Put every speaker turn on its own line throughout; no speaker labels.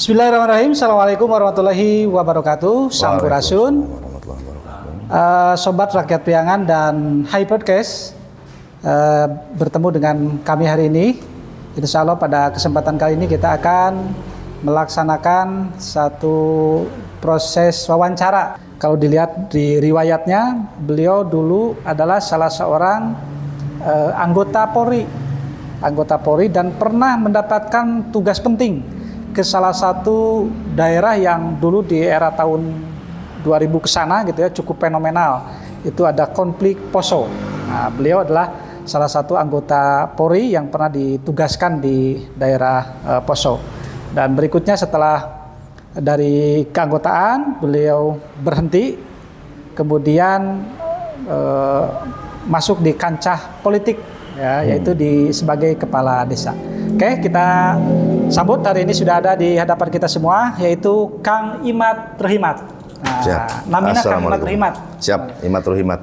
Bismillahirrahmanirrahim. Assalamualaikum warahmatullahi wabarakatuh. Sampurasun, sobat rakyat Priangan dan Hai Podcast. Bertemu dengan kami hari ini. Insya Allah pada kesempatan kali ini kita akan melaksanakan satu proses wawancara. Kalau dilihat di riwayatnya, beliau dulu adalah salah seorang anggota Polri dan pernah mendapatkan tugas penting ke salah satu daerah yang dulu di era tahun 2000 ke sana gitu ya, cukup fenomenal. Itu ada konflik Poso. Nah, beliau adalah salah satu anggota Polri yang pernah ditugaskan di daerah Poso. Dan berikutnya setelah dari keanggotaan beliau berhenti, kemudian masuk di kancah politik ya, yaitu sebagai kepala desa. Oke, kita sambut hari ini sudah ada di hadapan kita semua, yaitu Kang Imad Rohimat. Nah,
siap.
Namanya Kang Imad Rohimat.
Siap, Imad Rohimat.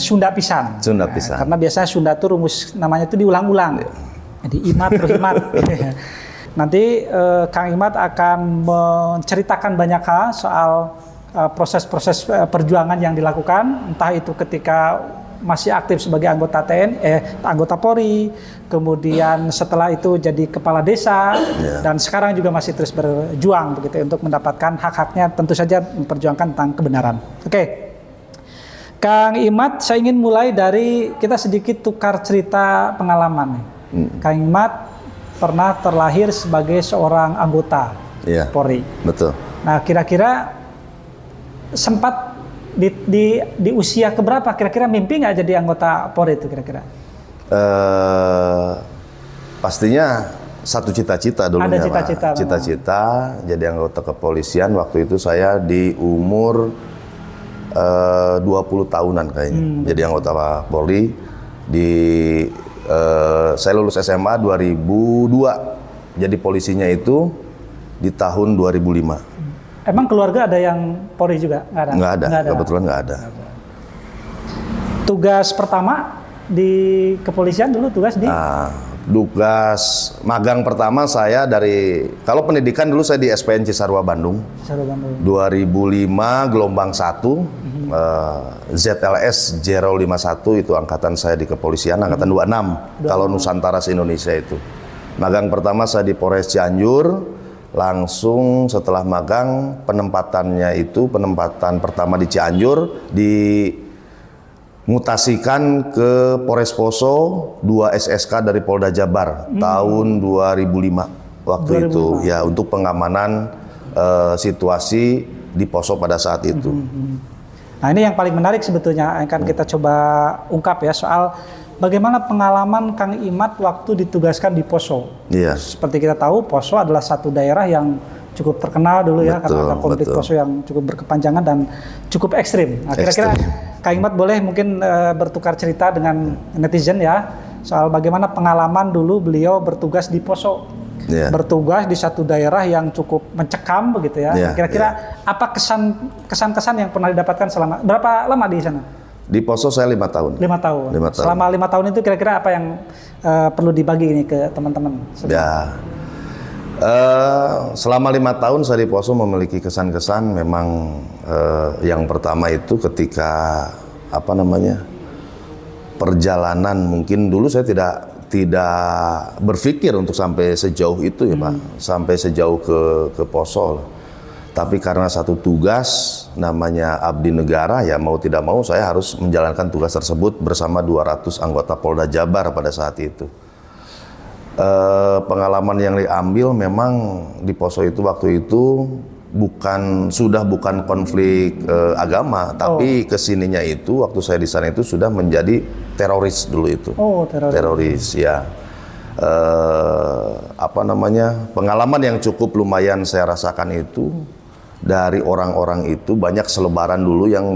Sunda pisan.
Sunda pisan.
Karena biasanya Sunda itu rumus namanya itu diulang-ulang. Jadi Imad Rohimat. Nanti Kang Imad akan menceritakan banyak hal soal proses-proses perjuangan yang dilakukan, entah itu ketika masih aktif sebagai anggota anggota Polri, kemudian setelah itu jadi kepala desa, dan sekarang juga masih terus berjuang begitu untuk mendapatkan hak-haknya, tentu saja memperjuangkan tentang kebenaran. Oke. Kang Imad, saya ingin mulai dari kita sedikit tukar cerita pengalaman. Kang Imad pernah terlahir sebagai seorang anggota Polri. Betul. Nah, kira-kira sempat di usia keberapa kira-kira mimpi nggak jadi anggota Polri itu kira-kira?
Pastinya satu cita-cita dulunya.
Ada cita-cita
jadi anggota kepolisian. Waktu itu saya di umur 20 tahunan kayaknya. Jadi anggota Polri saya lulus SMA 2002. Jadi polisinya itu di tahun 2005.
Emang keluarga ada yang Polri juga?
Nggak ada. Kebetulan nggak ada.
Tugas pertama di kepolisian dulu tugas di?
Tugas magang pertama saya kalau pendidikan dulu saya di SPN Cisarua Bandung. 2005 gelombang 1, ZLS 051 itu angkatan saya di kepolisian, angkatan 26. Kalau Nusantara se-Indonesia itu. Magang pertama saya di Polres Cianjur. Langsung setelah magang penempatan pertama di Cianjur dimutasikan ke Polres Poso, 2 SSK dari Polda Jabar tahun 2005 waktu itu ya, untuk pengamanan situasi di Poso pada saat itu.
Nah, ini yang paling menarik sebetulnya akan kita coba ungkap ya, soal bagaimana pengalaman Kang Imad waktu ditugaskan di Poso. Seperti kita tahu, Poso adalah satu daerah yang cukup terkenal dulu ya, karena ada konflik Poso yang cukup berkepanjangan dan cukup ekstrim. Nah, kira-kira Kang Imad boleh mungkin bertukar cerita dengan netizen ya, soal bagaimana pengalaman dulu beliau bertugas di Poso. Bertugas di satu daerah yang cukup mencekam begitu ya. Kira-kira apa kesan-kesan yang pernah didapatkan selama berapa lama di sana?
Di Poso saya 5 tahun.
5 tahun. Selama 5 tahun itu kira-kira apa yang perlu dibagi ini ke teman-teman?
Selama 5 tahun saya di Poso memiliki kesan-kesan. Memang yang pertama itu ketika perjalanan, mungkin dulu saya tidak berpikir untuk sampai sejauh itu ya Pak, sampai sejauh ke Poso. Tapi karena satu tugas namanya abdi negara, ya mau tidak mau saya harus menjalankan tugas tersebut bersama 200 anggota Polda Jabar pada saat itu. Pengalaman yang diambil memang di Poso itu waktu itu bukan konflik agama, tapi kesininya itu waktu saya di sana itu sudah menjadi teroris dulu itu. Teroris ya. Pengalaman yang cukup lumayan saya rasakan itu. Dari orang-orang itu banyak selebaran dulu yang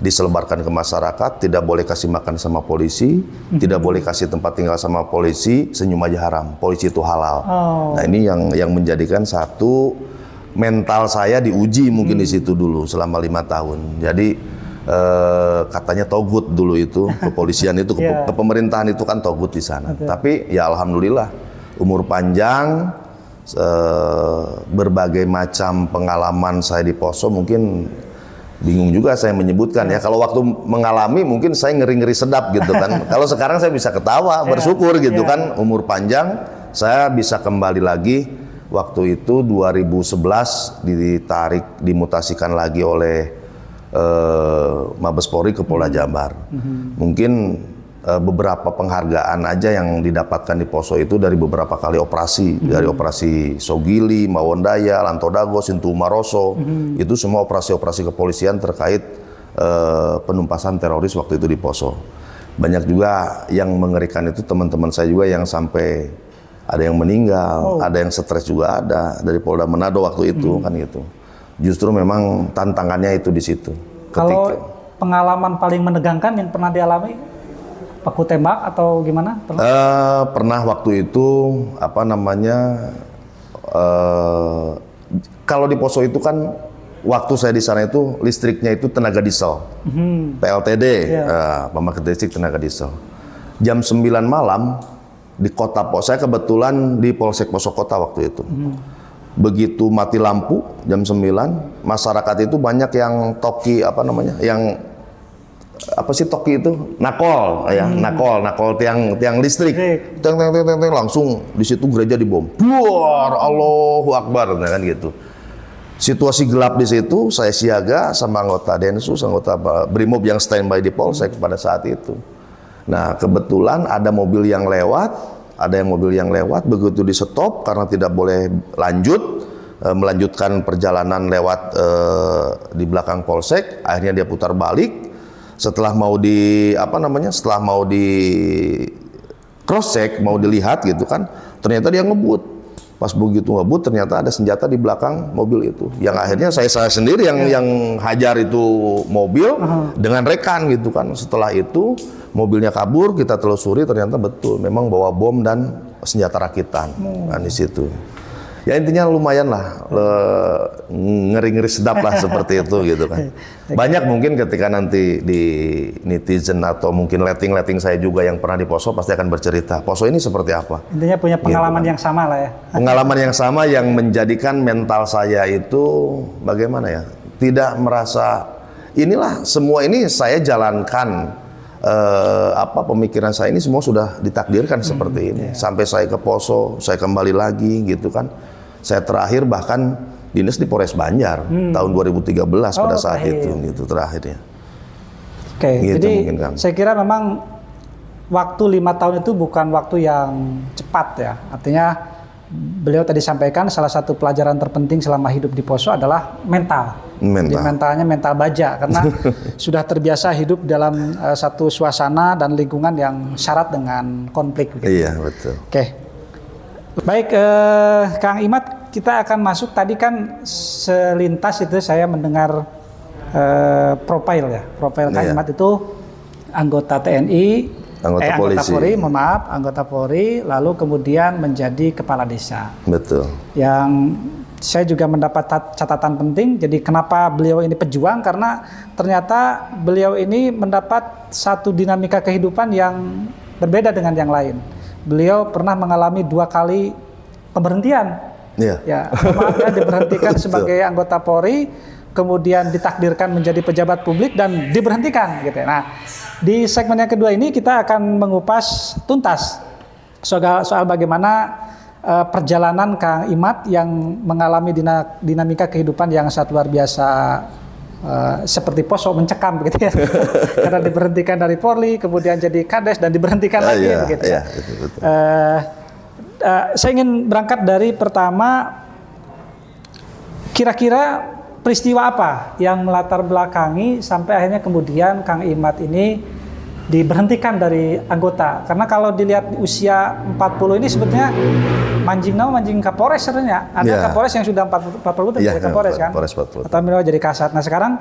diselebarkan ke masyarakat, tidak boleh kasih makan sama polisi, tidak boleh kasih tempat tinggal sama polisi, senyum aja haram, polisi itu halal. Nah, ini yang menjadikan satu mental saya diuji mungkin di situ dulu selama 5 tahun. Jadi katanya togut dulu itu, kepolisian itu, pemerintahan itu kan togut di sana. Tapi ya alhamdulillah umur panjang, berbagai macam pengalaman saya di Poso, mungkin bingung juga saya menyebutkan ya. Kalau waktu mengalami mungkin saya ngeri-ngeri sedap gitu kan. Kalau sekarang saya bisa ketawa, bersyukur gitu kan, umur panjang, saya bisa kembali lagi. Waktu itu 2011 dimutasikan lagi oleh Mabes Polri ke Polda Jabar. Mungkin beberapa penghargaan aja yang didapatkan di Poso itu dari beberapa kali operasi, dari operasi Sogili, Mawondaya, Lantodago, Sintu Maroso, itu semua operasi-operasi kepolisian terkait penumpasan teroris waktu itu di Poso. Banyak juga yang mengerikan itu, teman-teman saya juga yang sampai ada yang meninggal, ada yang stres juga ada dari Polda Manado waktu itu kan gitu. Justru memang tantangannya itu di situ.
Kalau pengalaman paling menegangkan yang pernah dialami? Baku tembak atau gimana?
Pernah waktu itu kalau di Poso itu kan waktu saya di sana itu listriknya itu tenaga diesel, PLTD, pembangkit listrik tenaga diesel. Jam 9 malam di kota Poso, saya kebetulan di Polsek Poso Kota waktu itu. Begitu mati lampu jam 9, masyarakat itu banyak yang toki yang toki itu nakol ya, nakol tiang listrik, tiang langsung di situ gereja dibom. Buar, Allahu Akbar, kan gitu. Situasi gelap di situ, saya siaga sama anggota Densus, anggota Brimob yang standby di Polsek pada saat itu. Nah, kebetulan ada mobil yang lewat, begitu di stop karena tidak boleh melanjutkan perjalanan lewat di belakang Polsek, akhirnya dia putar balik. Setelah mau di cross check, mau dilihat gitu kan, ternyata dia ngebut. Pas begitu ngebut, ternyata ada senjata di belakang mobil itu. Yang akhirnya saya sendiri yang hajar itu mobil dengan rekan gitu kan. Setelah itu mobilnya kabur, kita telusuri ternyata betul memang bawa bom dan senjata rakitan kan di situ. Ya intinya lumayan lah, ngeri-ngeri sedap lah seperti itu gitu kan. Banyak mungkin ketika nanti di netizen atau mungkin letting saya juga yang pernah di Poso pasti akan bercerita, Poso ini seperti apa.
Intinya punya pengalaman
gitu,
yang sama lah ya.
Pengalaman yang sama yang menjadikan mental saya itu bagaimana ya, tidak merasa inilah semua ini saya jalankan. Pemikiran saya ini semua sudah ditakdirkan seperti ini. Sampai saya ke Poso, saya kembali lagi gitu kan. Saya terakhir bahkan dinas di Polres Banjar tahun 2013 pada saat itu gitu terakhirnya.
Gitu, jadi saya kira memang waktu 5 tahun itu bukan waktu yang cepat ya. Artinya beliau tadi sampaikan salah satu pelajaran terpenting selama hidup di Poso adalah mental. Jadi mentalnya mental baja karena sudah terbiasa hidup dalam satu suasana dan lingkungan yang syarat dengan konflik. Gitu.
Iya betul.
Baik, Kang Imad, kita akan masuk. Tadi kan selintas itu saya mendengar profil Kang Imad itu anggota TNI, anggota Polri, anggota Polri, lalu kemudian menjadi kepala desa.
Betul.
Yang saya juga mendapat catatan penting. Jadi kenapa beliau ini pejuang? Karena ternyata beliau ini mendapat satu dinamika kehidupan yang berbeda dengan yang lain. Beliau pernah mengalami 2 kali pemberhentian. Ya, diberhentikan sebagai anggota Polri, kemudian ditakdirkan menjadi pejabat publik dan diberhentikan gitu. Nah, di segmen yang kedua ini kita akan mengupas tuntas soal bagaimana perjalanan Kang Imad yang mengalami dinamika kehidupan yang sangat luar biasa, seperti Poso mencekam begitu ya. Karena diberhentikan dari Polri, kemudian jadi Kades dan diberhentikan lagi begitu ya. Betul. Saya ingin berangkat dari pertama, kira-kira peristiwa apa yang melatar belakangi sampai akhirnya kemudian Kang Imad ini diberhentikan dari anggota. Karena kalau dilihat di usia 40 ini sebetulnya manjing Kapolres sebenarnya. Ada Kapolres yang sudah 40 tahun jadi Kapolres kan? Atau minimal jadi Kasat. Nah sekarang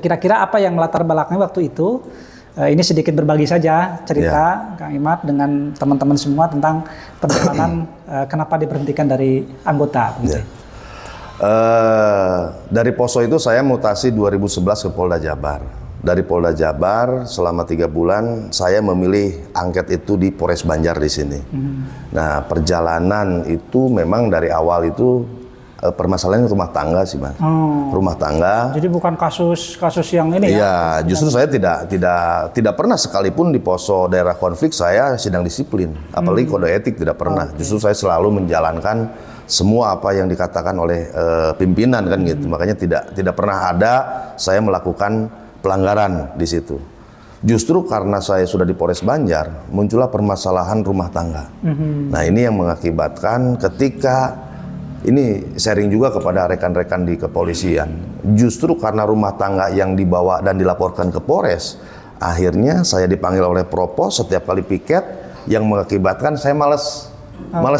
kira-kira apa yang melatar belakangi waktu itu? Ini sedikit berbagi saja cerita Kang Imad dengan teman-teman semua tentang perjalanan kenapa diberhentikan dari anggota.
Dari Poso itu saya mutasi 2011 ke Polda Jabar. dari Polda Jabar selama 3 bulan saya memilih angket itu di Polres Banjar di sini. Nah, perjalanan itu memang dari awal itu permasalahan rumah tangga sih, Mas. Rumah tangga.
Jadi bukan kasus yang ini ya?
Iya, justru saya tidak pernah sekalipun di poso daerah konflik saya sidang disiplin, apalagi kode etik tidak pernah. Justru saya selalu menjalankan semua apa yang dikatakan oleh pimpinan kan gitu. Makanya tidak pernah ada saya melakukan pelanggaran di situ. Justru karena saya sudah di Polres Banjar, muncullah permasalahan rumah tangga. Nah, ini yang mengakibatkan ketika ini sharing juga kepada rekan-rekan di kepolisian. Justru karena rumah tangga yang dibawa dan dilaporkan ke Polres, akhirnya saya dipanggil oleh Propos setiap kali piket yang mengakibatkan saya malas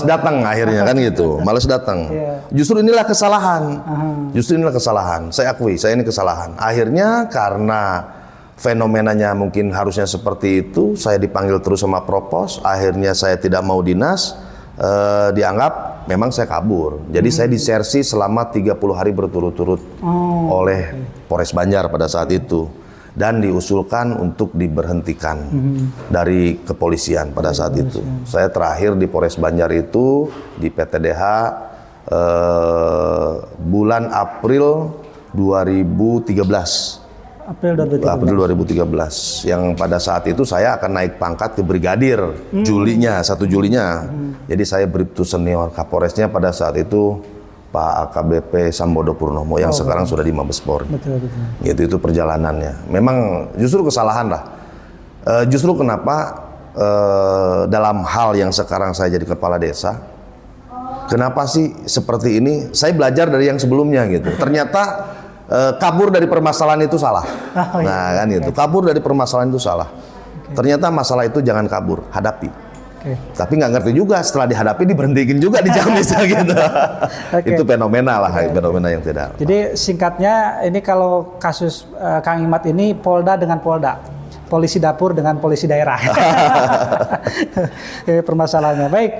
datang akhirnya kan gitu, malas datang. Justru inilah kesalahan. Justru inilah kesalahan. Saya akui, saya ini kesalahan. Akhirnya karena fenomenanya mungkin harusnya seperti itu, saya dipanggil terus sama Propos. Akhirnya saya tidak mau dinas, dianggap memang saya kabur. Jadi saya disersi selama 30 hari berturut-turut oleh Polres Banjar pada saat itu. Dan diusulkan untuk diberhentikan dari kepolisian pada saat itu. Saya terakhir di Polres Banjar itu di PTDH bulan April 2013. April 2013. Yang pada saat itu saya akan naik pangkat ke brigadir Julinya, 1 Julinya. Jadi saya Bribtu senior. Kapolresnya pada saat itu Pak AKBP Sambodo Purnomo yang sekarang sudah di Mabes Polri. Gitu, itu perjalanannya. Memang justru kesalahan lah. Justru kenapa dalam hal yang sekarang saya jadi kepala desa, kenapa sih seperti ini? Saya belajar dari yang sebelumnya gitu. Ternyata kabur dari permasalahan itu salah. Nah kan itu, kabur dari permasalahan itu salah. Ternyata masalah itu jangan kabur, hadapi. Tapi nggak ngerti juga setelah dihadapi diberhentikan juga di Jamis gitu. Itu fenomena lah, fenomena yang tidak.
Jadi singkatnya ini kalau kasus Kang Imat ini Polda dengan Polda, polisi dapur dengan polisi daerah. Ini permasalahannya. Baik.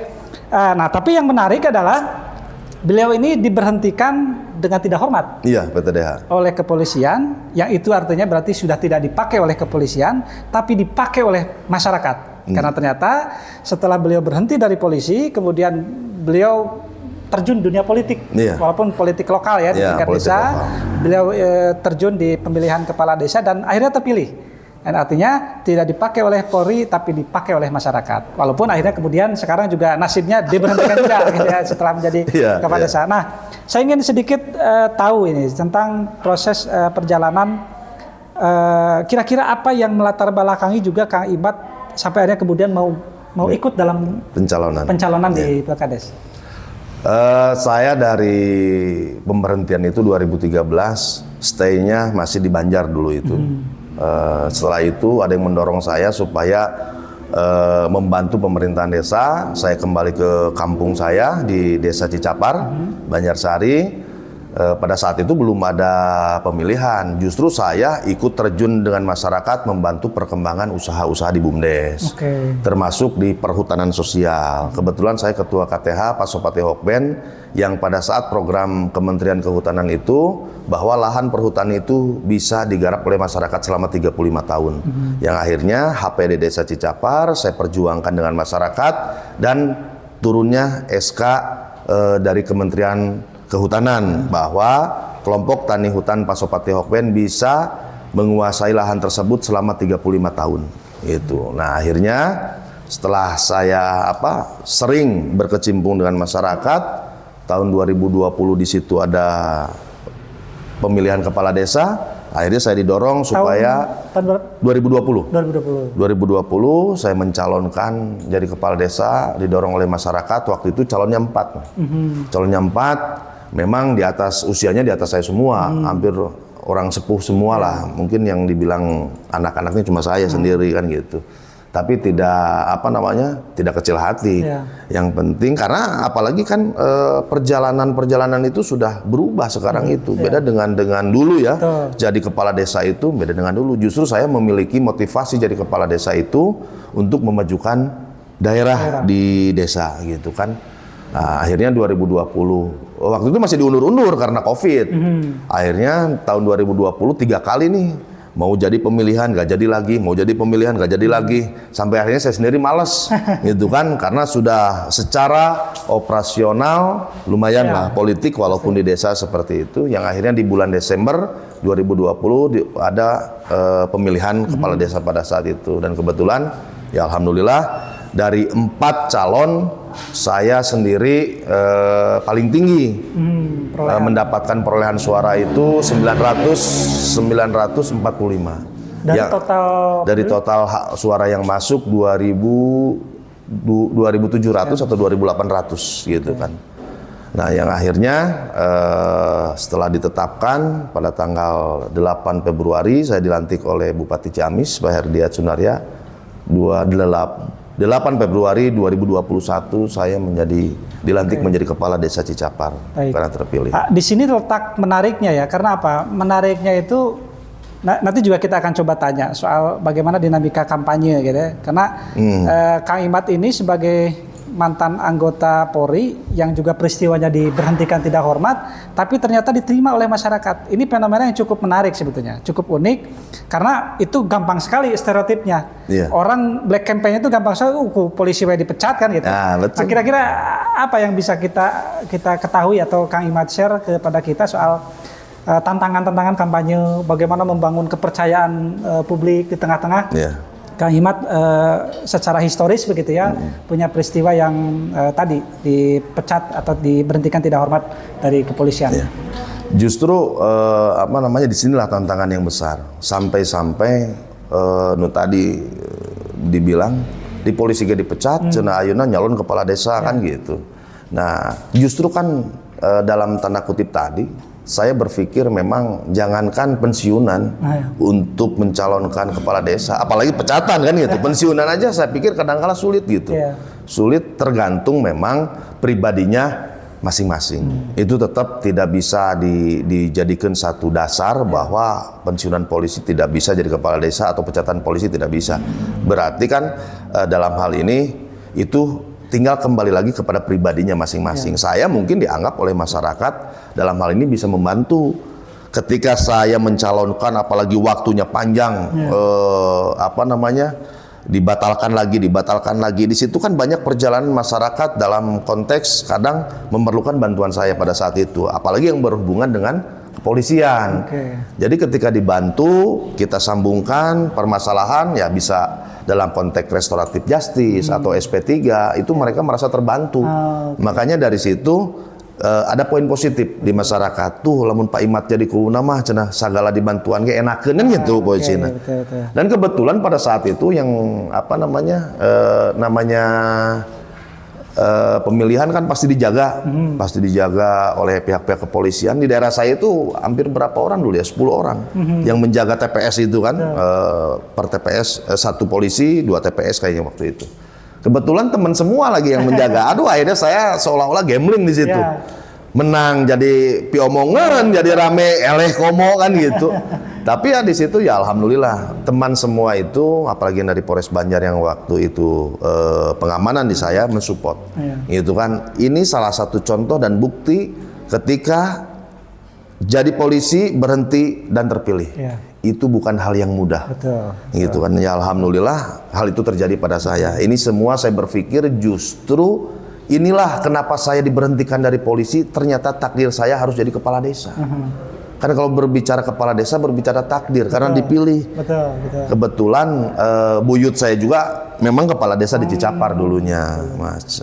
Nah tapi yang menarik adalah beliau ini diberhentikan dengan tidak hormat.
Iya, PTDH.
Oleh kepolisian, yang itu artinya berarti sudah tidak dipakai oleh kepolisian, tapi dipakai oleh masyarakat. Karena ternyata setelah beliau berhenti dari polisi, kemudian beliau terjun dunia politik, walaupun politik lokal ya di tingkat desa. Beliau terjun di pemilihan kepala desa dan akhirnya terpilih. Dan artinya tidak dipakai oleh Polri, tapi dipakai oleh masyarakat. Walaupun akhirnya kemudian sekarang juga nasibnya diberhentikan juga gitu ya, setelah menjadi kepala desa. Nah, saya ingin sedikit tahu ini tentang proses perjalanan. Kira-kira apa yang melatar belakangi juga Kang Imat sampai akhirnya kemudian mau ikut dalam pencalonan di Pilkades?
Saya dari pemberhentian itu 2013, stay-nya masih di Banjar dulu itu. Setelah itu ada yang mendorong saya supaya membantu pemerintahan desa. Saya kembali ke kampung saya di Desa Cicapar, Banjarsari. Pada saat itu belum ada pemilihan. Justru saya ikut terjun dengan masyarakat membantu perkembangan usaha-usaha di BUMDes, termasuk di perhutanan sosial. Kebetulan saya ketua KTH Pasopati Hokben yang pada saat program Kementerian Kehutanan itu bahwa lahan perhutani itu bisa digarap oleh masyarakat selama 35 tahun. Yang akhirnya HPD Desa Cicapar saya perjuangkan dengan masyarakat dan turunnya SK dari Kementerian Kehutanan bahwa kelompok tani hutan Pasopati Hokben bisa menguasai lahan tersebut selama 35 tahun gitu. Nah, akhirnya setelah saya sering berkecimpung dengan masyarakat, tahun 2020 di situ ada pemilihan kepala desa, akhirnya saya didorong supaya 2020 saya mencalonkan jadi kepala desa, didorong oleh masyarakat. Waktu itu calonnya 4. Calonnya 4. Memang di atas usianya di atas saya semua, hampir orang sepuh semua lah. Mungkin yang dibilang anak-anaknya cuma saya sendiri kan gitu. Tapi tidak tidak kecil hati. Yang penting karena apalagi kan perjalanan itu sudah berubah sekarang itu. Beda dengan dulu ya. Jadi kepala desa itu beda dengan dulu. Justru saya memiliki motivasi jadi kepala desa itu untuk memajukan daerah di desa gitu kan. Nah, akhirnya 2020, waktu itu masih diundur-undur karena COVID. Akhirnya tahun 2020 3 kali nih mau jadi pemilihan nggak jadi lagi, mau jadi pemilihan nggak jadi lagi, sampai akhirnya saya sendiri males gitu kan, karena sudah secara operasional lumayan lah politik walaupun di desa seperti itu, yang akhirnya di bulan Desember 2020 ada pemilihan kepala desa pada saat itu, dan kebetulan ya alhamdulillah dari 4 calon saya sendiri paling tinggi mendapatkan perolehan suara itu 945
dari
ya,
total
dari total suara yang masuk 2.700 atau 2.800 gitu kan. Nah, yang akhirnya setelah ditetapkan pada tanggal 8 Februari saya dilantik oleh Bupati Ciamis Pak Herdiat Sunaria. 8 Februari 2021 saya dilantik menjadi Kepala Desa Cicapar.
Baik.
Karena terpilih.
Di sini letak menariknya ya, karena apa? Menariknya itu nanti juga kita akan coba tanya soal bagaimana dinamika kampanye gitu ya. Karena Kang Imat ini sebagai mantan anggota Polri yang juga peristiwanya diberhentikan tidak hormat, tapi ternyata diterima oleh masyarakat. Ini fenomena yang cukup menarik sebetulnya, cukup unik karena itu gampang sekali stereotipnya. Orang black campaign itu gampang sekali, polisi dipecat kan gitu. Nah, kira-kira apa yang bisa kita ketahui atau Kang Imat share kepada kita soal tantangan-tantangan kampanye, bagaimana membangun kepercayaan publik di tengah-tengah? Kang Imat secara historis begitu ya, punya peristiwa yang tadi dipecat atau diberhentikan tidak hormat dari kepolisian.
Justru disinilah tantangan yang besar. Sampai-sampai tadi dibilang di polisi gak dipecat, cenah ayeuna nyalon kepala desa kan gitu. Nah, justru kan dalam tanda kutip tadi saya berpikir memang jangankan pensiunan untuk mencalonkan kepala desa, apalagi pecatan kan gitu. Pensiunan aja saya pikir kadang-kala sulit gitu. Sulit, tergantung memang pribadinya masing-masing. Itu tetap tidak bisa dijadikan satu dasar bahwa pensiunan polisi tidak bisa jadi kepala desa atau pecatan polisi tidak bisa. Berarti kan dalam hal ini itu tinggal kembali lagi kepada pribadinya masing-masing. Saya mungkin dianggap oleh masyarakat dalam hal ini bisa membantu. Ketika saya mencalonkan, apalagi waktunya panjang, dibatalkan lagi. Di situ kan banyak perjalanan masyarakat dalam konteks kadang memerlukan bantuan saya pada saat itu. Apalagi yang berhubungan dengan kepolisian. Jadi ketika dibantu, kita sambungkan permasalahan ya bisa dalam konteks restoratif justice atau SP3 itu mereka merasa terbantu. Makanya dari situ ada poin positif di masyarakat. Tuh lamun Pak Imat jadi kuuna mah cenah sagala dibantuan ge enakeun gitu posisinya. Dan kebetulan pada saat itu yang pemilihan kan pasti dijaga oleh pihak-pihak kepolisian. Di daerah saya itu hampir berapa orang dulu ya, 10 orang yang menjaga TPS itu kan, per TPS 1 polisi, 2 TPS kayaknya waktu itu. Kebetulan teman semua lagi yang menjaga. Aduh, akhirnya saya seolah-olah gambling di situ. Menang jadi piomongan, jadi rame eleh komo kan gitu. Tapi ya di situ ya alhamdulillah teman semua itu, apalagi dari Polres Banjar yang waktu itu pengamanan di saya mensupport. Gitu kan. Ini salah satu contoh dan bukti ketika jadi polisi berhenti dan terpilih. Itu bukan hal yang mudah. Gitu kan. Ya alhamdulillah hal itu terjadi pada saya. Ini semua saya berpikir justru inilah kenapa saya diberhentikan dari polisi, ternyata takdir saya harus jadi kepala desa. Karena kalau berbicara kepala desa, berbicara takdir, karena dipilih. Kebetulan buyut saya juga memang kepala desa di Cicapar dulunya, Mas.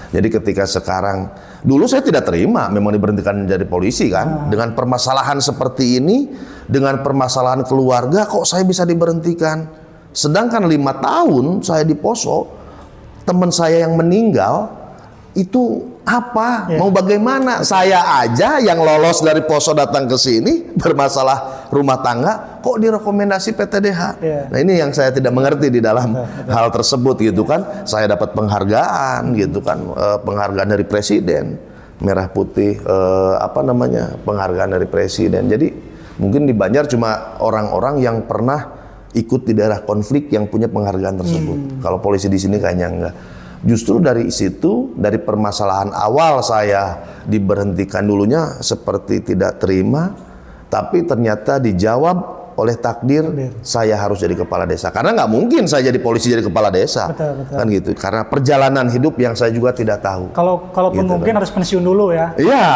Jadi ketika sekarang, dulu saya tidak terima memang diberhentikan jadi polisi kan. Dengan permasalahan seperti ini, dengan permasalahan keluarga, kok saya bisa diberhentikan? Sedangkan 5 tahun saya di Poso, teman saya yang meninggal, itu apa? Mau bagaimana? Saya aja yang lolos dari Poso datang ke sini bermasalah rumah tangga, kok direkomendasi PTDH? Nah ini yang saya tidak mengerti di dalam hal tersebut gitu kan. Saya dapat penghargaan gitu kan, penghargaan dari Presiden, merah putih, penghargaan dari Presiden. Jadi mungkin di Banjar cuma orang-orang yang pernah ikut di daerah konflik yang punya penghargaan tersebut. Kalau polisi di sini kayaknya enggak. Justru dari situ, dari permasalahan awal saya diberhentikan dulunya seperti tidak terima, tapi ternyata dijawab oleh takdir saya harus jadi kepala desa. Karena nggak mungkin saya jadi polisi jadi kepala desa.
Betul.
Kan gitu. Karena perjalanan hidup yang saya juga tidak tahu.
Kalaupun
Gitu
mungkin
kan.
harus pensiun dulu ya.
Iya,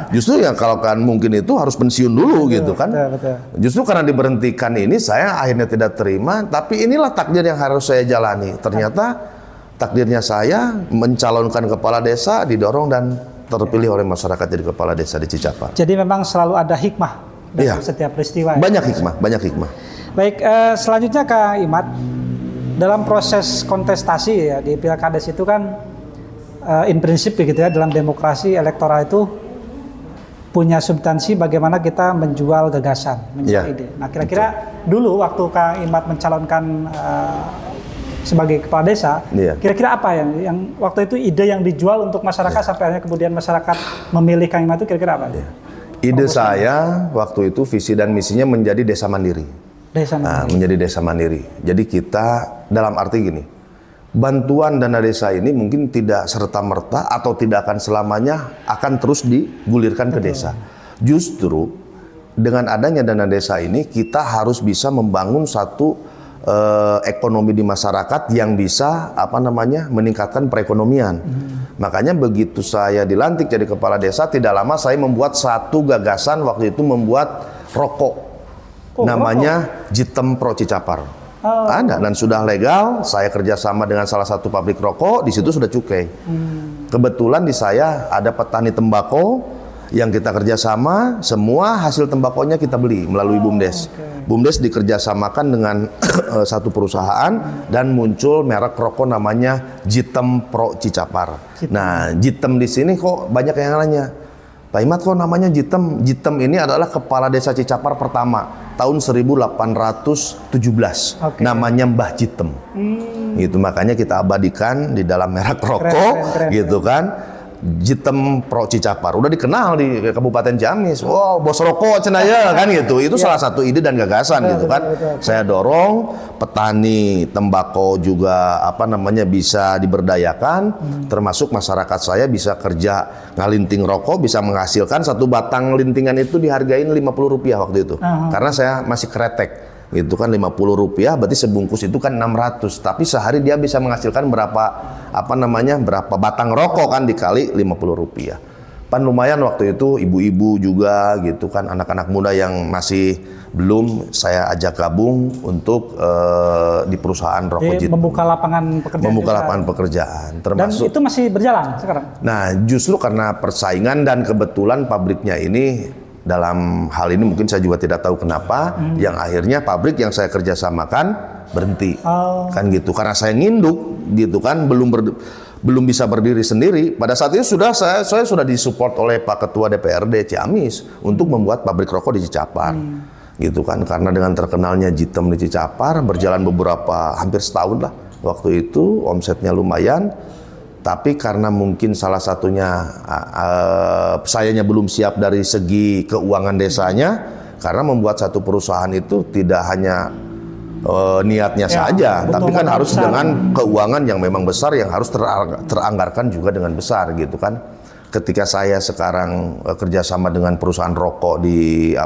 justru yang kalau kan mungkin itu harus pensiun dulu gitu kan.
Betul.
Justru karena diberhentikan ini saya akhirnya tidak terima, tapi inilah takdir yang harus saya jalani. Ternyata takdirnya saya mencalonkan kepala desa, didorong dan terpilih oleh masyarakat jadi kepala desa di Cicapar.
Jadi memang selalu ada hikmah dalam setiap peristiwa.
Banyak hikmah.
Baik, selanjutnya Kak Imad, dalam proses kontestasi ya di Pilkades itu kan in prinsip gitu ya, dalam demokrasi elektoral itu punya substansi bagaimana kita menjual gagasan, menjual ide. Nah, kira-kira dulu waktu Kak Imad mencalonkan sebagai kepala desa, kira-kira apa yang waktu itu ide yang dijual untuk masyarakat sampai akhirnya kemudian masyarakat memilih Kang Imad itu kira-kira apa?
Ide saya waktu itu visi dan misinya menjadi desa mandiri. Menjadi desa mandiri. Jadi kita dalam arti gini, bantuan dana desa ini mungkin tidak serta-merta atau tidak akan selamanya akan terus digulirkan ke desa. Justru dengan adanya dana desa ini kita harus bisa membangun satu ekonomi di masyarakat yang bisa meningkatkan perekonomian. Makanya begitu saya dilantik jadi kepala desa, tidak lama saya membuat satu gagasan waktu itu membuat rokok. Namanya Jitem Pro Cicapar. Ada dan sudah legal. Saya kerjasama dengan salah satu pabrik rokok, di situ sudah cukai. Kebetulan di saya ada petani tembakau yang kita kerjasama, semua hasil tembakonya kita beli melalui BUMDes. BUMDes dikerjasamakan dengan satu perusahaan dan muncul merek rokok namanya Jitem Pro Cicapar. Nah, Jitem di sini kok banyak yang nanya, Pak Imad kok namanya Jitem? Jitem ini adalah kepala desa Cicapar pertama tahun 1817. Namanya Mbah Jitem. Gitu, makanya kita abadikan di dalam merek rokok, gitu kan. Jitem Pro Cicapar udah dikenal di Kabupaten Ciamis. Wow, bos rokok cenaya kan gitu. Itu salah satu ide dan gagasan gitu kan. Saya dorong petani tembakau juga bisa diberdayakan, termasuk masyarakat saya bisa kerja ngalinting rokok, bisa menghasilkan satu batang lintingan itu dihargain Rp50 waktu itu. Karena saya masih kretek. Itu kan Rp50, berarti sebungkus itu kan 600. Tapi sehari dia bisa menghasilkan berapa batang rokok kan dikali Rp50. Pan lumayan waktu itu, ibu-ibu juga gitu kan, anak-anak muda yang masih belum saya ajak gabung untuk di perusahaan rokok Jitem.
Membuka lapangan
pekerjaan. Termasuk,
dan itu masih berjalan sekarang?
Nah, justru karena persaingan dan kebetulan pabriknya ini, dalam hal ini mungkin saya juga tidak tahu kenapa, yang akhirnya pabrik yang saya kerjasamakan berhenti, kan gitu. Karena saya nginduk, gitu kan, belum bisa berdiri sendiri. Pada saat itu saya sudah disupport oleh Pak Ketua DPRD Ciamis untuk membuat pabrik rokok di Cicapar, gitu kan. Karena dengan terkenalnya Jitem di Cicapar, berjalan hampir setahun lah. Waktu itu omsetnya lumayan. Tapi karena mungkin salah satunya sayanya belum siap dari segi keuangan desanya, karena membuat satu perusahaan itu tidak hanya niatnya saja, tapi kan harus besar, dengan keuangan yang memang besar, yang harus teranggarkan juga dengan besar gitu kan. Ketika saya sekarang kerjasama dengan perusahaan rokok di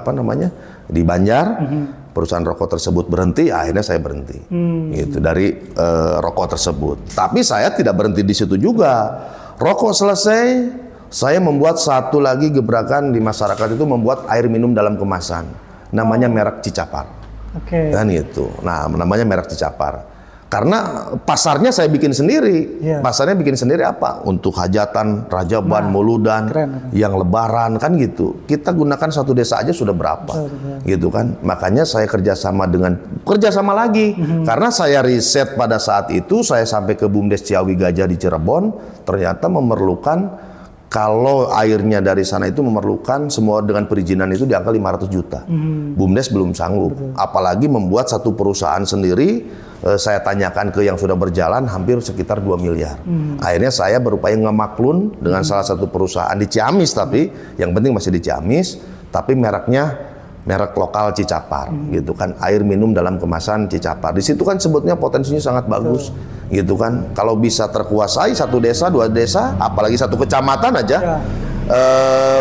di Banjar, perusahaan rokok tersebut berhenti, akhirnya saya berhenti gitu dari rokok tersebut. Tapi saya tidak berhenti di situ juga. Rokok selesai, saya membuat satu lagi gebrakan di masyarakat, itu membuat air minum dalam kemasan, namanya merek Cicapar. Dan itu, nah namanya merek Cicapar. Karena pasarnya saya bikin sendiri. Pasarnya bikin sendiri apa? Untuk hajatan, rajaban, muludan, yang lebaran kan gitu. Kita gunakan satu desa aja sudah berapa, gitu kan. Makanya saya kerjasama lagi. Karena saya riset pada saat itu, saya sampai ke BUMDes Ciawi Gajah di Cirebon, ternyata memerlukan, kalau airnya dari sana itu memerlukan semua dengan perizinan itu di angka 500 juta. BUMDes belum sanggup. Apalagi membuat satu perusahaan sendiri. Saya tanyakan ke yang sudah berjalan hampir sekitar 2 miliar. Akhirnya saya berupaya ngemaklun dengan salah satu perusahaan di Ciamis, tapi yang penting masih di Ciamis, tapi mereknya merek lokal Cicapar, gitu kan, air minum dalam kemasan Cicapar. Di situ kan sebetulnya potensinya sangat bagus, gitu kan. Kalau bisa terkuasai satu desa, 2 desa, apalagi satu kecamatan aja,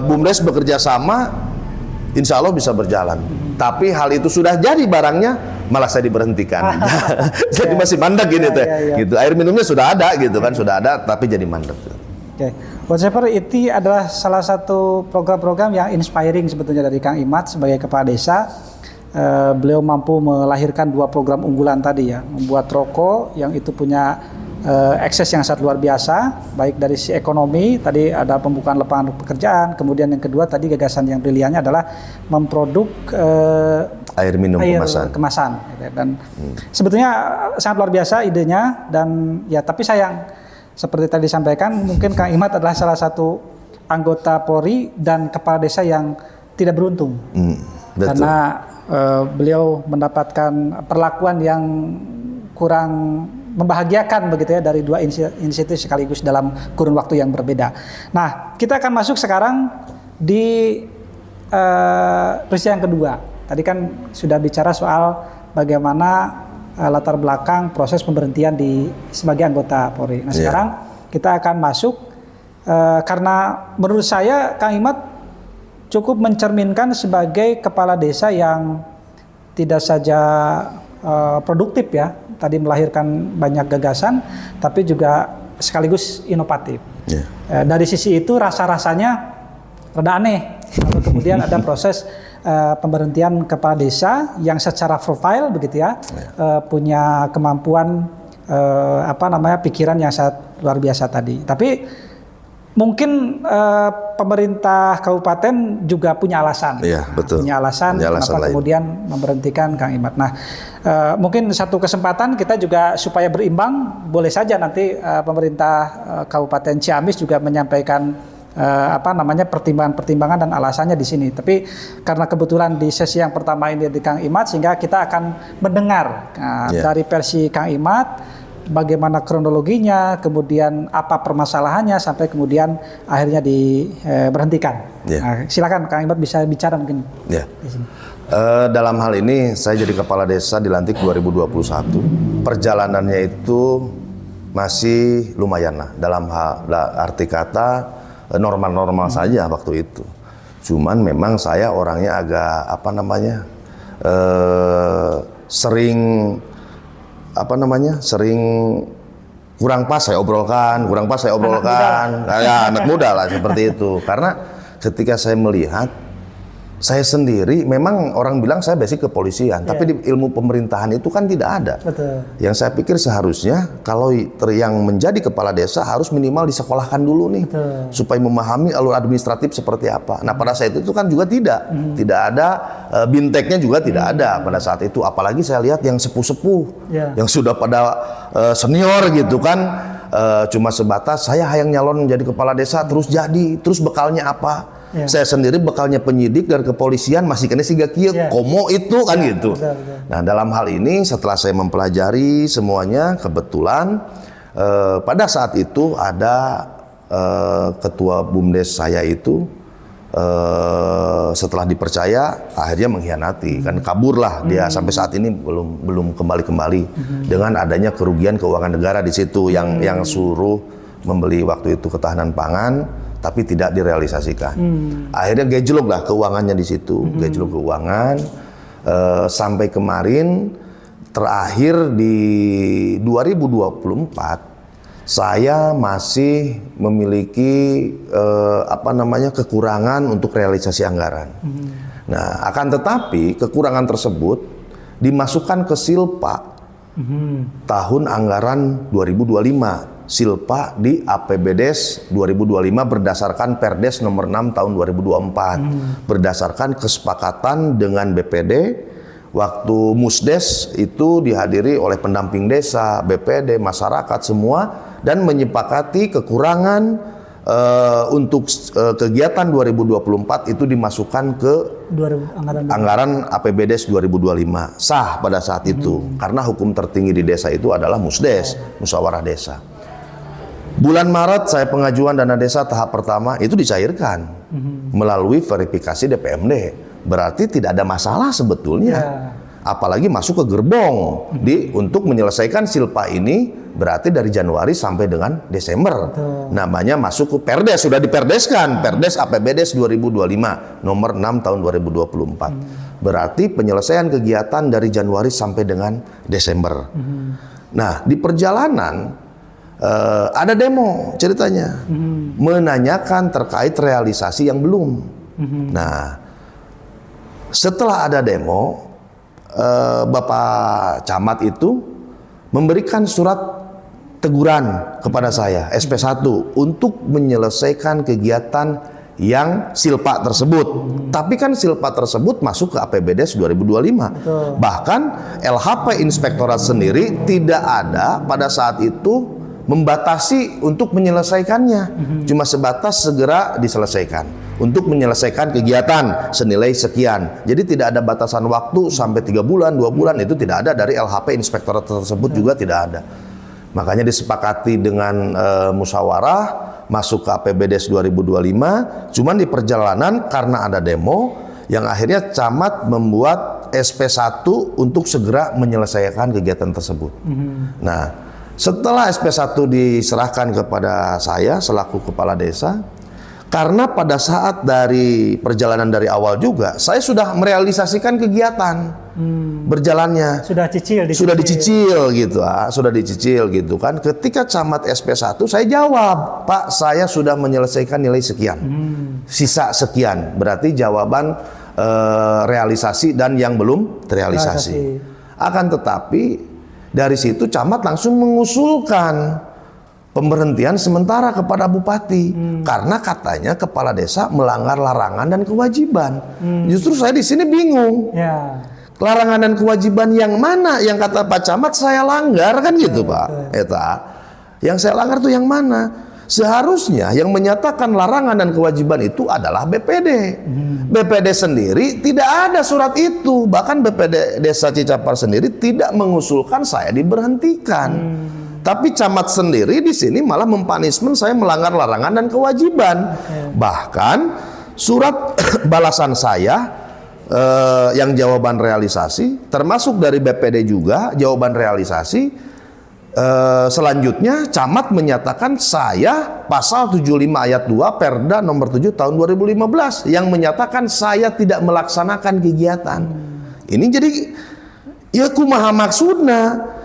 BUMDes bekerja sama, insya Allah bisa berjalan. Tapi hal itu sudah jadi barangnya, malah saya diberhentikan. Jadi masih mandek gini teh. Gitu. Air minumnya sudah ada gitu kan, sudah ada tapi jadi mandek.
Oke, Buat Shepherd itu adalah salah satu program-program yang inspiring sebetulnya dari Kang Imad sebagai kepala desa. Beliau mampu melahirkan 2 program unggulan tadi ya, membuat rokok yang itu punya akses yang sangat luar biasa, baik dari sisi ekonomi, tadi ada pembukaan lapangan pekerjaan, kemudian yang kedua tadi gagasan yang briliannya adalah memproduk
air minum
kemasan gitu. Dan sebetulnya sangat luar biasa idenya, dan ya tapi sayang seperti tadi disampaikan, mungkin Kang Imad adalah salah satu anggota Polri dan kepala desa yang tidak beruntung.
Betul.
Karena beliau mendapatkan perlakuan yang kurang membahagiakan begitu ya dari 2 inisiatif sekaligus dalam kurun waktu yang berbeda. Nah, kita akan masuk sekarang di peristiwa yang kedua. Tadi kan sudah bicara soal bagaimana latar belakang proses pemberhentian sebagai anggota Polri. Nah, sekarang kita akan masuk karena menurut saya Kang Imad cukup mencerminkan sebagai kepala desa yang tidak saja produktif ya, tadi melahirkan banyak gagasan, tapi juga sekaligus inovatif. Dari sisi itu rasa-rasanya rada aneh. Lalu kemudian ada proses pemberhentian kepala desa yang secara profil begitu ya, punya kemampuan pikiran yang sangat luar biasa tadi. Tapi mungkin pemerintah kabupaten juga punya alasan.
Iya, betul.
Punya alasan kenapa kemudian memberhentikan Kang Imad. Nah, mungkin satu kesempatan kita juga supaya berimbang, boleh saja nanti pemerintah Kabupaten Ciamis juga menyampaikan pertimbangan-pertimbangan dan alasannya di sini. Tapi karena kebetulan di sesi yang pertama ini di Kang Imad, sehingga kita akan mendengar dari versi Kang Imad bagaimana kronologinya, kemudian apa permasalahannya sampai kemudian akhirnya diberhentikan. Nah, silakan Kang Imad bisa bicara mungkin. Di sini.
Dalam hal ini saya jadi kepala desa dilantik 2021. Perjalanannya itu masih lumayan lah, dalam arti kata normal-normal saja waktu itu. Cuman memang saya orangnya agak sering kurang pas saya obrolkan, kayak anak muda lah seperti itu. Karena ketika saya melihat saya sendiri, memang orang bilang saya basic kepolisian, tapi di ilmu pemerintahan itu kan tidak ada.
Betul.
Yang saya pikir seharusnya kalau yang menjadi kepala desa harus minimal disekolahkan dulu nih, supaya memahami alur administratif seperti apa. Nah, pada saat itu kan juga tidak ada binteknya juga tidak ada pada saat itu. Apalagi saya lihat yang sepuh-sepuh, yang sudah pada senior gitu kan, cuma sebatas saya yang nyalon menjadi kepala desa terus bekalnya apa? Saya sendiri bekalnya penyidik dan kepolisian masih kena siga kieu komo itu kan gitu.
Betul.
Nah, dalam hal ini setelah saya mempelajari semuanya, kebetulan pada saat itu ada ketua BUMDes saya itu setelah dipercaya akhirnya mengkhianati, kan kaburlah dia sampai saat ini belum kembali dengan adanya kerugian keuangan negara di situ yang suruh membeli waktu itu ketahanan pangan tapi tidak direalisasikan. Akhirnya gejlok lah keuangannya di situ, gejlok keuangan sampai kemarin terakhir di 2024 saya masih memiliki kekurangan untuk realisasi anggaran. Nah, akan tetapi kekurangan tersebut dimasukkan ke Silpa tahun anggaran 2025. Silpa di APBDes 2025 berdasarkan Perdes nomor 6 tahun 2024. Berdasarkan kesepakatan dengan BPD, waktu Musdes itu dihadiri oleh pendamping desa, BPD, masyarakat semua, dan menyepakati kekurangan untuk kegiatan 2024 itu dimasukkan ke anggaran APBDes 2025. Sah pada saat itu, karena hukum tertinggi di desa itu adalah Musdes, musyawarah desa. Bulan Maret saya pengajuan dana desa tahap pertama itu dicairkan melalui verifikasi DPMD. Berarti tidak ada masalah sebetulnya. Apalagi masuk ke gerbong untuk menyelesaikan Silpa ini berarti dari Januari sampai dengan Desember. Namanya masuk ke Perdes, sudah diperdeskan, Perdes APBDes 2025 nomor 6 tahun 2024. berarti penyelesaian kegiatan dari Januari sampai dengan Desember. Nah, di perjalanan ada demo ceritanya, menanyakan terkait realisasi yang belum. Nah, setelah ada demo, Bapak Camat itu memberikan surat teguran kepada saya, SP1, untuk menyelesaikan kegiatan yang silpa tersebut. Tapi kan silpa tersebut masuk ke APBDes 2025.
Betul.
Bahkan LHP Inspektorat sendiri tidak ada pada saat itu membatasi untuk menyelesaikannya. Cuma sebatas segera diselesaikan untuk menyelesaikan kegiatan senilai sekian. Jadi tidak ada batasan waktu sampai 3 bulan, 2 bulan, itu tidak ada dari LHP Inspektorat tersebut juga tidak ada. Makanya disepakati dengan musyawarah masuk ke APBDes 2025. Cuman di perjalanan karena ada demo yang akhirnya camat membuat SP1 untuk segera menyelesaikan kegiatan tersebut. Nah, setelah SP1 diserahkan kepada saya selaku kepala desa, karena pada saat dari perjalanan dari awal juga saya sudah merealisasikan kegiatan berjalannya, sudah dicicil gitu kan. Ketika camat SP1 saya jawab, Pak, saya sudah menyelesaikan nilai sekian, sisa sekian, berarti jawaban realisasi dan yang belum terrealisasi. Akan tetapi dari situ camat langsung mengusulkan pemberhentian sementara kepada bupati karena katanya kepala desa melanggar larangan dan kewajiban. Justru saya di sini bingung. Larangan dan kewajiban yang mana yang kata Pak Camat saya langgar, kan gitu Pak? Yang saya langgar tuh yang mana? Seharusnya yang menyatakan larangan dan kewajiban itu adalah BPD. BPD sendiri tidak ada surat itu. Bahkan BPD Desa Cicapar sendiri tidak mengusulkan saya diberhentikan. Tapi camat sendiri di sini malah mempanismen saya melanggar larangan dan kewajiban. Bahkan surat balasan saya yang jawaban realisasi, termasuk dari BPD juga jawaban realisasi. Selanjutnya camat menyatakan saya pasal 75 ayat 2 Perda nomor 7 tahun 2015 yang menyatakan saya tidak melaksanakan kegiatan. Ini jadi ya kumaha maksudna?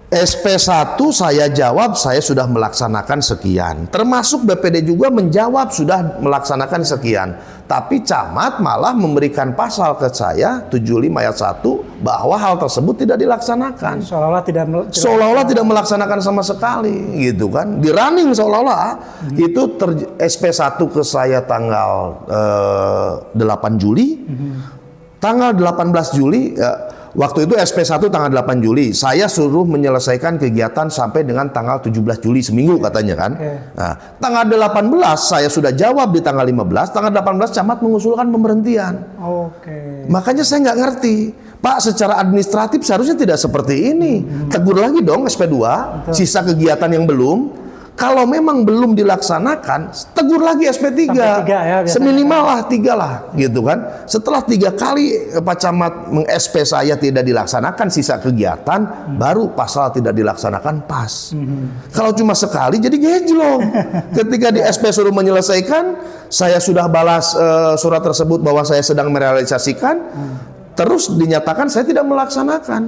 SP1 saya jawab saya sudah melaksanakan sekian. Termasuk BPD juga menjawab sudah melaksanakan sekian. Tapi camat malah memberikan pasal ke saya 75 ayat 1 bahwa hal tersebut tidak dilaksanakan. Seolah-olah tidak melaksanakan sama sekali gitu kan. Di running seolah-olah itu SP1 ke saya tanggal 8 Juli. Tanggal 18 Juli waktu itu SP1 tanggal 8 Juli, saya suruh menyelesaikan kegiatan sampai dengan tanggal 17 Juli seminggu katanya kan. Nah, tanggal 18 saya sudah jawab di tanggal 15, tanggal 18 camat mengusulkan pemberhentian. Makanya saya nggak ngerti, Pak, secara administratif seharusnya tidak seperti ini. Tegur lagi dong SP2, sisa kegiatan yang belum. Kalau memang belum dilaksanakan, tegur lagi SP3. Seminimal lah 3 lah, gitu kan. Setelah 3 kali Pak Camat meng-SP saya tidak dilaksanakan sisa kegiatan, baru pasal tidak dilaksanakan pas. Kalau cuma sekali, jadi gejlong. Ketika di SP suruh menyelesaikan, saya sudah balas surat tersebut bahwa saya sedang merealisasikan, terus dinyatakan saya tidak melaksanakan,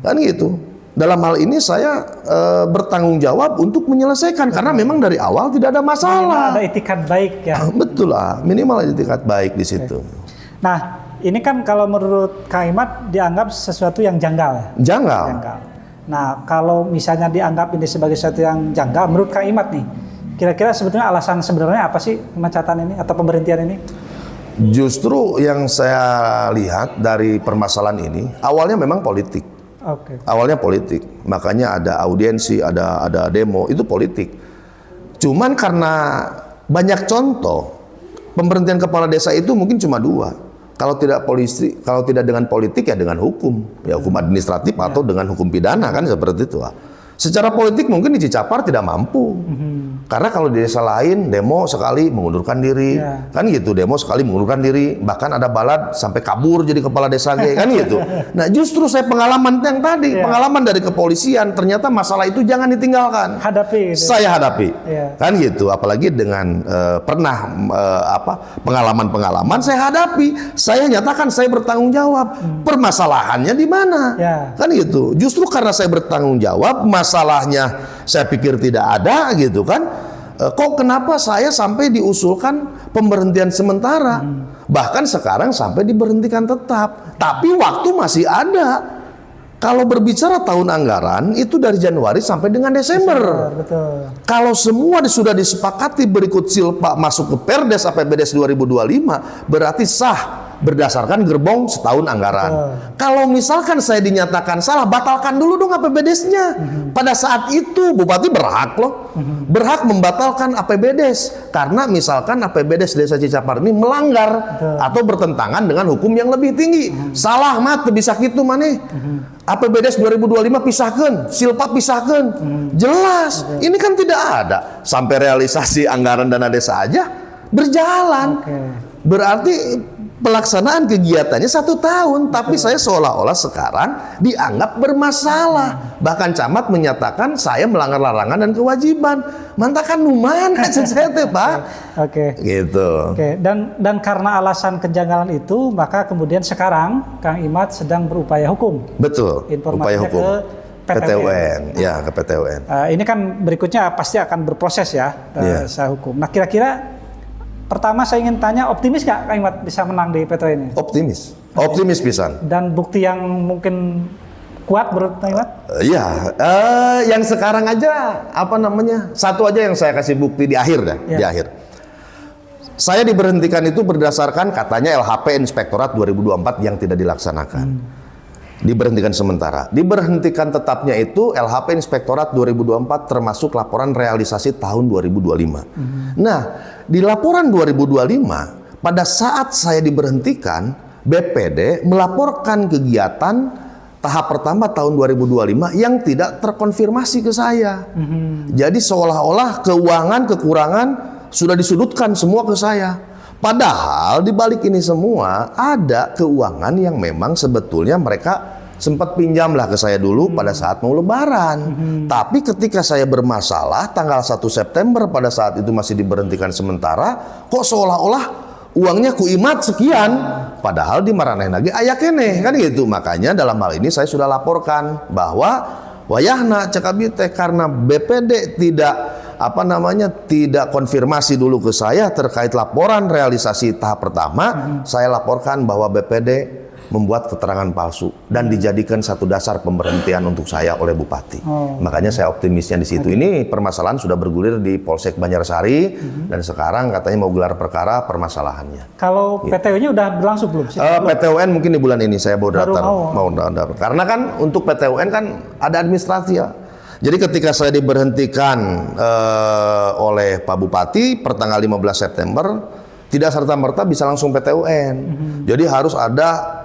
kan gitu. Dalam hal ini saya bertanggung jawab untuk menyelesaikan karena memang dari awal tidak ada masalah.
Minimal ada itikat baik ya.
Betul lah, minimal ada itikat baik di situ.
Nah, ini kan kalau menurut Kang Imat dianggap sesuatu yang janggal.
Janggal.
Nah, kalau misalnya dianggap ini sebagai sesuatu yang janggal, menurut Kang Imat nih, kira-kira sebetulnya alasan sebenarnya apa sih pemecatan ini atau pemberhentian ini?
Justru yang saya lihat dari permasalahan ini, awalnya memang politik. Awalnya politik, makanya ada audiensi, ada demo, itu politik. Cuman karena banyak contoh, pemberhentian kepala desa itu mungkin cuma 2. Kalau tidak dengan politik ya dengan hukum, ya hukum administratif atau dengan hukum pidana kan seperti itu. Secara politik mungkin di Cicapar tidak mampu. Karena kalau di desa lain demo sekali mengundurkan diri, kan gitu, demo sekali mengundurkan diri, bahkan ada balad sampai kabur jadi kepala desa kan gitu. Nah, justru saya pengalaman yang tadi, pengalaman dari kepolisian, ternyata masalah itu jangan ditinggalkan.
Hadapi. Gitu.
Saya hadapi, kan gitu. Apalagi dengan pernah pengalaman-pengalaman saya hadapi, saya nyatakan saya bertanggung jawab. Permasalahannya di mana? Kan gitu. Justru karena saya bertanggung jawab, masalahnya saya pikir tidak ada gitu kan. Kok kenapa saya sampai diusulkan pemberhentian sementara? Bahkan sekarang sampai diberhentikan tetap. Tapi waktu masih ada. Kalau berbicara tahun anggaran itu dari Januari sampai dengan Desember.
Betul.
Kalau semua sudah disepakati berikut silpa masuk ke Perdes APBDes 2025, berarti sah berdasarkan gerbong setahun anggaran. Kalau misalkan saya dinyatakan salah, batalkan dulu dong APBDes-nya. Pada saat itu Bupati berhak loh, berhak membatalkan APBDes karena misalkan APBDes Desa Cicapar ini melanggar atau bertentangan dengan hukum yang lebih tinggi. Salah mat bisa gitu maneh. APBDes 2025 pisahkan, silpa pisahkan. Jelas, ini kan tidak ada. Sampai realisasi anggaran dana desa aja berjalan. Berarti pelaksanaan kegiatannya 1 tahun, tapi saya seolah-olah sekarang dianggap bermasalah. Bahkan camat menyatakan saya melanggar larangan dan kewajiban. Mantakan numan saya teh Pak. Gitu.
Dan karena alasan kejanggalan itu, maka kemudian sekarang Kang Imad sedang berupaya hukum.
Betul. Upaya hukum
ke
PT-UN. Ya, ke PT-UN.
Ini kan berikutnya pasti akan berproses ya, saya hukum. Nah, kira-kira pertama saya ingin tanya, optimis nggak Kang Imad bisa menang di PT ini?
Optimis, optimis pisan.
Dan bukti yang mungkin kuat menurut Kang Imad?
Yang sekarang aja satu aja yang saya kasih bukti di akhir dah, di akhir. Saya diberhentikan itu berdasarkan katanya LHP Inspektorat 2024 yang tidak dilaksanakan. Diberhentikan sementara. Diberhentikan tetapnya itu LHP Inspektorat 2024 termasuk laporan realisasi tahun 2025. Nah, di laporan 2025 pada saat saya diberhentikan, BPD melaporkan kegiatan tahap pertama tahun 2025 yang tidak terkonfirmasi ke saya. Jadi seolah-olah keuangan kekurangan sudah disudutkan semua ke saya. Padahal di balik ini semua ada keuangan yang memang sebetulnya mereka sempat pinjamlah ke saya dulu pada saat mau lebaran. Tapi ketika saya bermasalah tanggal 1 September pada saat itu masih diberhentikan sementara, kok seolah-olah uangnya ku Imad sekian, padahal di maraneh lagi aya keneh kan gitu. Makanya dalam hal ini saya sudah laporkan bahwa wayahna cek abdi teh karena BPD tidak konfirmasi dulu ke saya terkait laporan realisasi tahap pertama, saya laporkan bahwa BPD membuat keterangan palsu dan dijadikan satu dasar pemberhentian untuk saya oleh Bupati. Makanya saya optimisnya di situ. Ini permasalahan sudah bergulir di Polsek Banjarsari dan sekarang katanya mau gelar perkara permasalahannya.
Kalau PTU-nya udah berlangsung belum sih?
PTUN mungkin di bulan ini saya baru daftar. Karena kan untuk PTUN kan ada administrasi ya. Jadi ketika saya diberhentikan oleh Pak Bupati pertanggal 15 September, tidak serta-merta bisa langsung PTUN. Jadi harus ada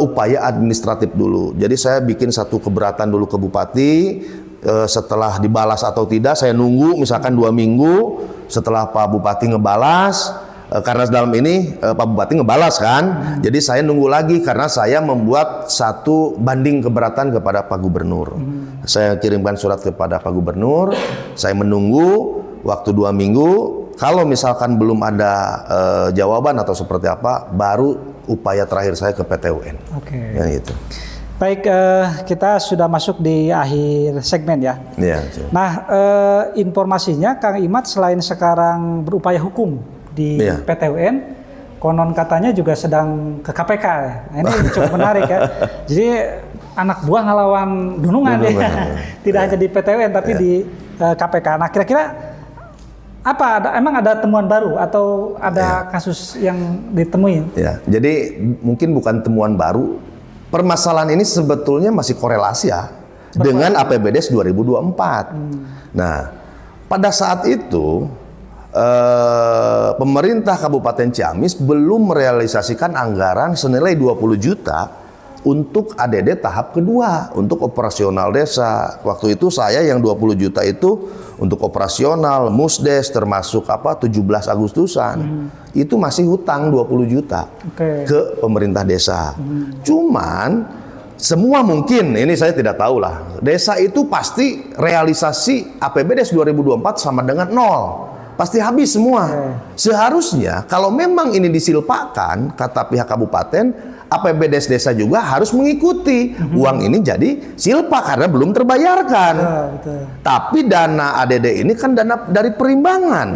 upaya administratif dulu. Jadi saya bikin satu keberatan dulu ke Bupati, setelah dibalas atau tidak saya nunggu misalkan 2 minggu setelah Pak Bupati ngebalas. Karena dalam ini Pak Bupati ngebalas kan, jadi saya nunggu lagi karena saya membuat satu banding keberatan kepada Pak Gubernur. Saya kirimkan surat kepada Pak Gubernur, saya menunggu waktu 2 minggu, kalau misalkan belum ada jawaban atau seperti apa, baru upaya terakhir saya ke PT-UN. Ya, gitu.
Baik, kita sudah masuk di akhir segmen ya. Nah, informasinya Kang Imad selain sekarang berupaya hukum di PT-UN, konon katanya juga sedang ke KPK. Nah, ini cukup menarik ya. Jadi anak buah ngelawan Dunungan ya. Tidak hanya di PT-UN tapi di KPK. Nah, kira-kira apa? Emang ada temuan baru atau ada kasus yang ditemui?
Jadi mungkin bukan temuan baru. Permasalahan ini sebetulnya masih korelasi ya dengan APBDes 2024. Nah, pada saat itu pemerintah Kabupaten Ciamis belum merealisasikan anggaran senilai 20 juta untuk ADD tahap kedua, untuk operasional desa. Waktu itu saya yang 20 juta itu untuk operasional, musdes, termasuk 17 Agustusan. Itu masih hutang 20 juta ke pemerintah desa. Cuman semua mungkin, ini saya tidak tahu lah. Desa itu pasti realisasi APBDes 2024 sama dengan 0. Pasti habis semua. Seharusnya kalau memang ini disilpakan, kata pihak kabupaten, APBDes desa juga harus mengikuti. Uang ini jadi silpa karena belum terbayarkan. Tapi dana ADD ini kan dana dari perimbangan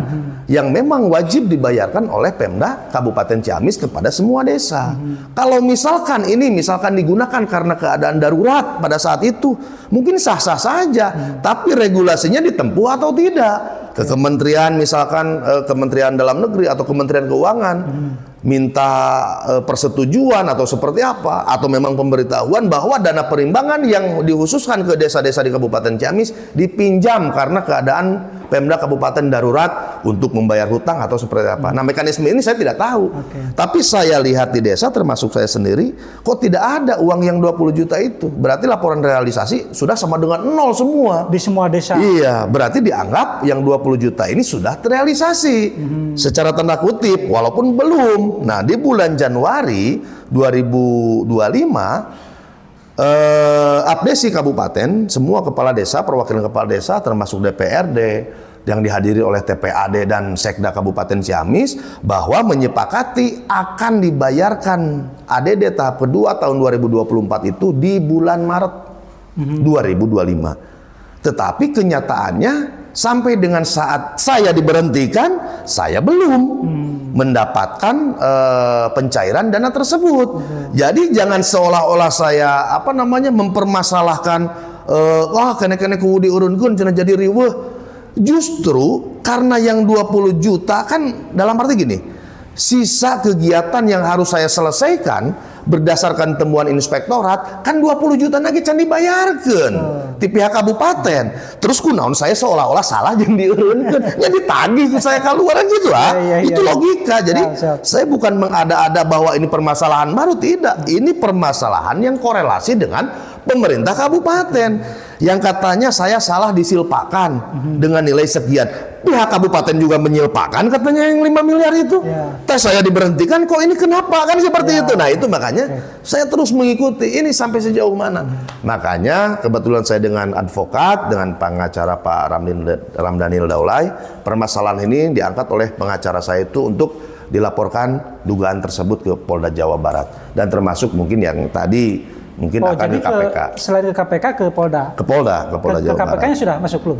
yang memang wajib dibayarkan oleh Pemda Kabupaten Ciamis kepada semua desa. Kalau misalkan ini digunakan karena keadaan darurat pada saat itu, mungkin sah-sah saja. Tapi regulasinya ditempuh atau tidak? Ke kementerian, misalkan Kementerian Dalam Negeri atau Kementerian Keuangan minta persetujuan atau seperti apa, atau memang pemberitahuan bahwa dana perimbangan yang dikhususkan ke desa-desa di Kabupaten Ciamis dipinjam karena keadaan Pemda Kabupaten darurat untuk membayar hutang atau seperti apa. Nah, mekanisme ini saya tidak tahu. Tapi saya lihat di desa, termasuk saya sendiri, kok tidak ada uang yang 20 juta itu. Berarti laporan realisasi sudah sama dengan 0 semua.
Di semua desa.
Iya, berarti dianggap yang 20 juta ini sudah terrealisasi. Secara tanda kutip, walaupun belum. Nah, di bulan Januari 2025, Abdesi Kabupaten, semua kepala desa, perwakilan kepala desa, termasuk DPRD yang dihadiri oleh TPAD dan Sekda Kabupaten Ciamis, bahwa menyepakati akan dibayarkan ADD tahap kedua tahun 2024 itu di bulan Maret 2025. Tetapi kenyataannya sampai dengan saat saya diberhentikan, saya belum mendapatkan pencairan dana tersebut. Jadi jangan seolah-olah saya mempermasalahkan kene-kene kudu diurunkeun cenah jadi riweuh. Justru karena yang 20 juta kan dalam arti gini, sisa kegiatan yang harus saya selesaikan berdasarkan temuan inspektorat kan 20 juta lagi can dibayarkan di pihak kabupaten. Terus kunaon saya seolah-olah salah jeung diurunkeun nya ditagih saya keluar gitu lah. Itu logika. Jadi saya bukan mengada-ada bahwa ini permasalahan baru, tidak. Ini permasalahan yang korelasi dengan pemerintah kabupaten yang katanya saya salah disilpakan dengan nilai sekian. Pihak kabupaten juga menyilpakan katanya yang 5 miliar itu. Tes saya diberhentikan, kok ini kenapa? Kan seperti itu. Nah, itu makanya saya terus mengikuti ini sampai sejauh mana. Makanya kebetulan saya dengan advokat, dengan pengacara Pak Ramdhanil Daulay, permasalahan ini diangkat oleh pengacara saya itu untuk dilaporkan dugaan tersebut ke Polda Jawa Barat. Dan termasuk mungkin yang tadi mungkin akan
jadi
ke KPK.
Selain ke KPK ke Polda.
Ke Polda Jawa Barat.
Ke KPK-nya sudah masuk belum?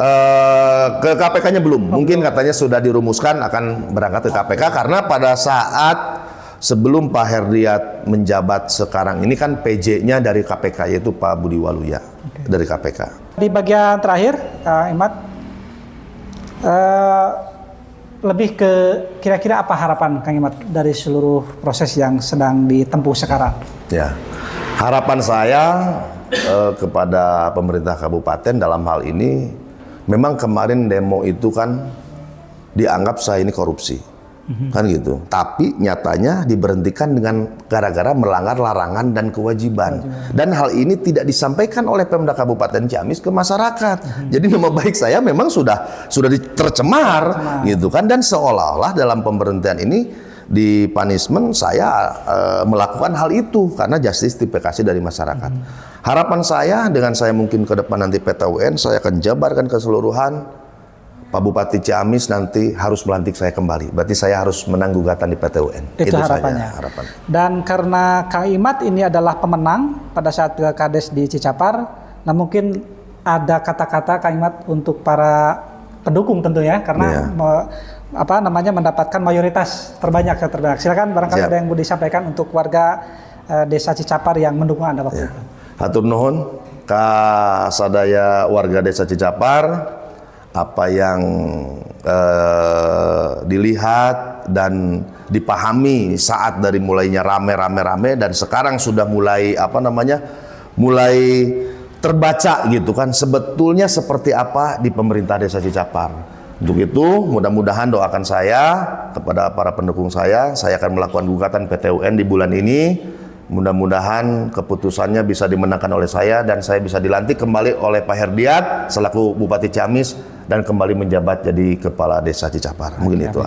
Ke KPK-nya belum. Mungkin katanya sudah dirumuskan akan berangkat ke KPK karena pada saat sebelum Pak Herdiat menjabat sekarang ini kan PJ-nya dari KPK, yaitu Pak Budi Waluya dari KPK. Di
bagian terakhir, Kak Imad, lebih ke kira-kira apa harapan Kang Imad dari seluruh proses yang sedang ditempuh sekarang?
Ya. Harapan saya kepada pemerintah kabupaten dalam hal ini, memang kemarin demo itu kan dianggap saya ini korupsi, kan gitu. Tapi nyatanya diberhentikan dengan gara-gara melanggar larangan dan kewajiban. Dan hal ini tidak disampaikan oleh Pemda Kabupaten Ciamis ke masyarakat. Jadi nama baik saya memang sudah tercemar, gitu kan. Dan seolah-olah dalam pemberhentian ini di punishment saya melakukan hal itu karena justifikasi dari masyarakat. Harapan saya dengan saya mungkin ke depan nanti PTUN, saya akan jabarkan keseluruhan. Pak Bupati Ciamis nanti harus melantik saya kembali. Berarti saya harus menang gugatan di PTUN.
Itu harapannya. Harapan. Dan karena Kang Imad ini adalah pemenang pada saat Pilkades di Cicapar, nah mungkin ada kata-kata Kang Imad untuk para pendukung tentunya karena mendapatkan mayoritas terbanyak. Silakan barangkali ada yang mau disampaikan untuk warga Desa Cicapar yang mendukung Anda waktu itu. Hatur
nuhun ka sadaya warga Desa Cicapar, apa yang dilihat dan dipahami saat dari mulainya rame dan sekarang sudah mulai mulai terbaca gitu kan sebetulnya seperti apa di pemerintah Desa Cicapar. Untuk itu, mudah-mudahan doakan saya kepada para pendukung saya akan melakukan gugatan PTUN di bulan ini Mudah-mudahan keputusannya bisa dimenangkan oleh saya dan saya bisa dilantik kembali oleh Pak Herdiat selaku Bupati Ciamis dan kembali menjabat jadi Kepala Desa Cicapar. Mungkin itu.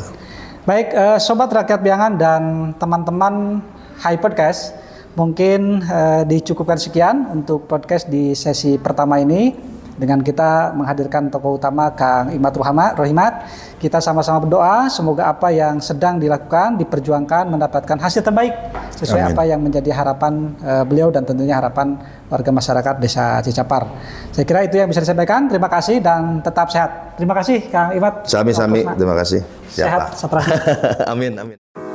Baik, Sobat Rakyat Biangan dan teman-teman Hai Podcast, mungkin dicukupkan sekian untuk podcast di sesi pertama ini. Dengan kita menghadirkan tokoh utama Kang Imat Rohimat, kita sama-sama berdoa semoga apa yang sedang dilakukan, diperjuangkan, mendapatkan hasil terbaik sesuai
Amin.
apa yang menjadi harapan beliau dan tentunya harapan warga masyarakat Desa Cicapar. Saya kira itu yang bisa disampaikan. Terima kasih dan tetap sehat. Terima kasih Kang Imat.
Sami-sami, terima kasih.
Sehat, saprasi.
Amin, amin.